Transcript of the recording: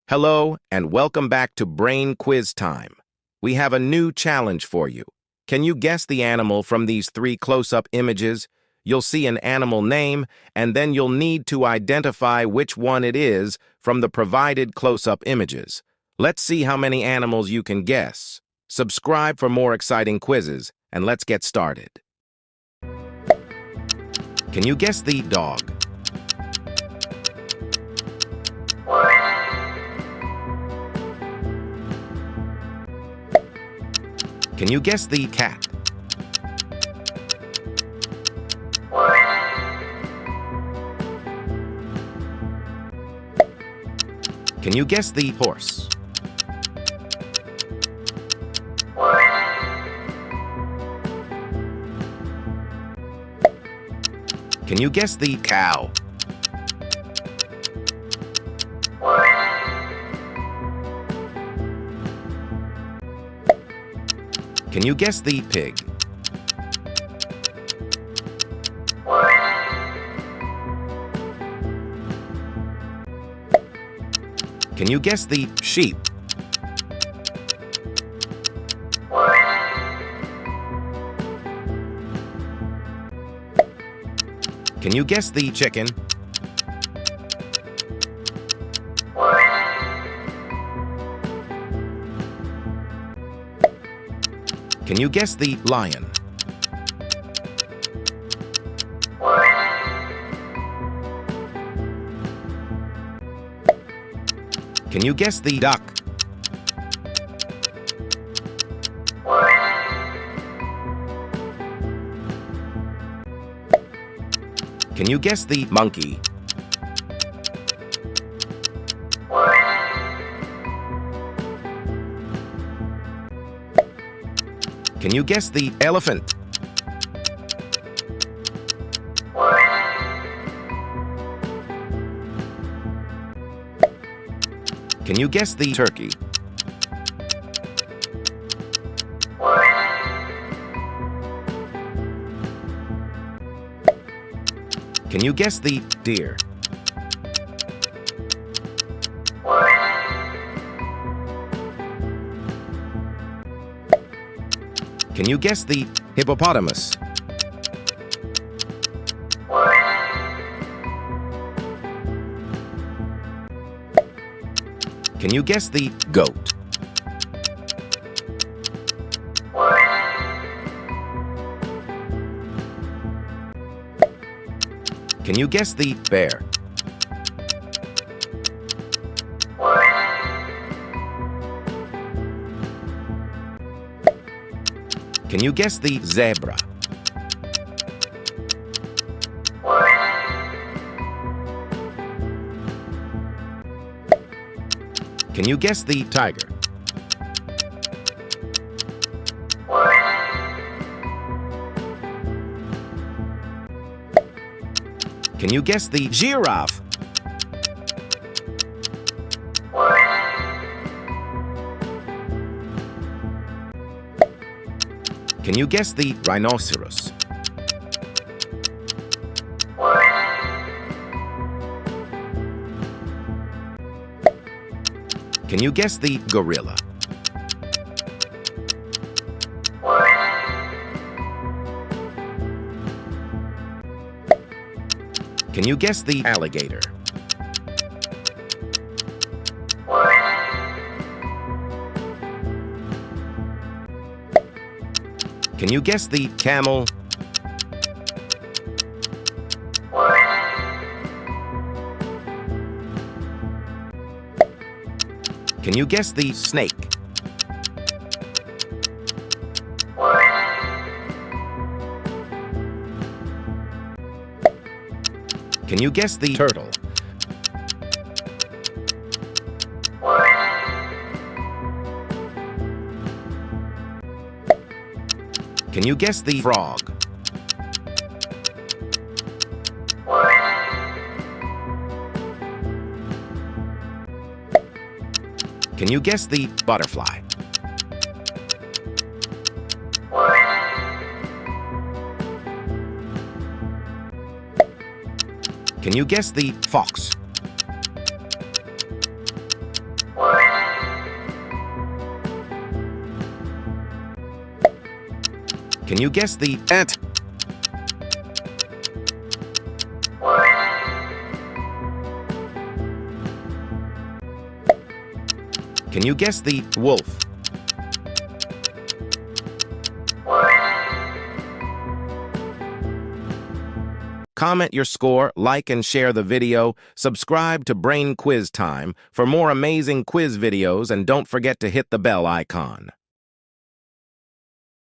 Hello, and welcome back to Brain Quiz Time. We have a new challenge for you. Can you guess the animal from these three close-up images? You'll see an animal name, and then you'll need to identify which one it is from the provided close-up images. Let's see how many animals you can guess. Subscribe for more exciting quizzes, and let's get started. Can you guess the dog? Can you guess the cat? Can you guess the horse? Can you guess the cow? Can you guess the pig? Can you guess the sheep? Can you guess the chicken? Can you guess the lion? Can you guess the duck? Can you guess the monkey? Can you guess the elephant? Can you guess the turkey? Can you guess the deer? Can you guess the hippopotamus? Can you guess the goat? Can you guess the bear? Can you guess the zebra? Can you guess the tiger? Can you guess the giraffe? Can you guess the rhinoceros? Can you guess the gorilla? Can you guess the alligator? Can you guess the camel? Can you guess the snake? Can you guess the turtle? Can you guess the frog? Can you guess the butterfly? Can you guess the fox? Can you guess the ant, Can you guess the wolf? Comment your score, like and share the video, subscribe to Brain Quiz Time for more amazing quiz videos, and don't forget to hit the bell icon.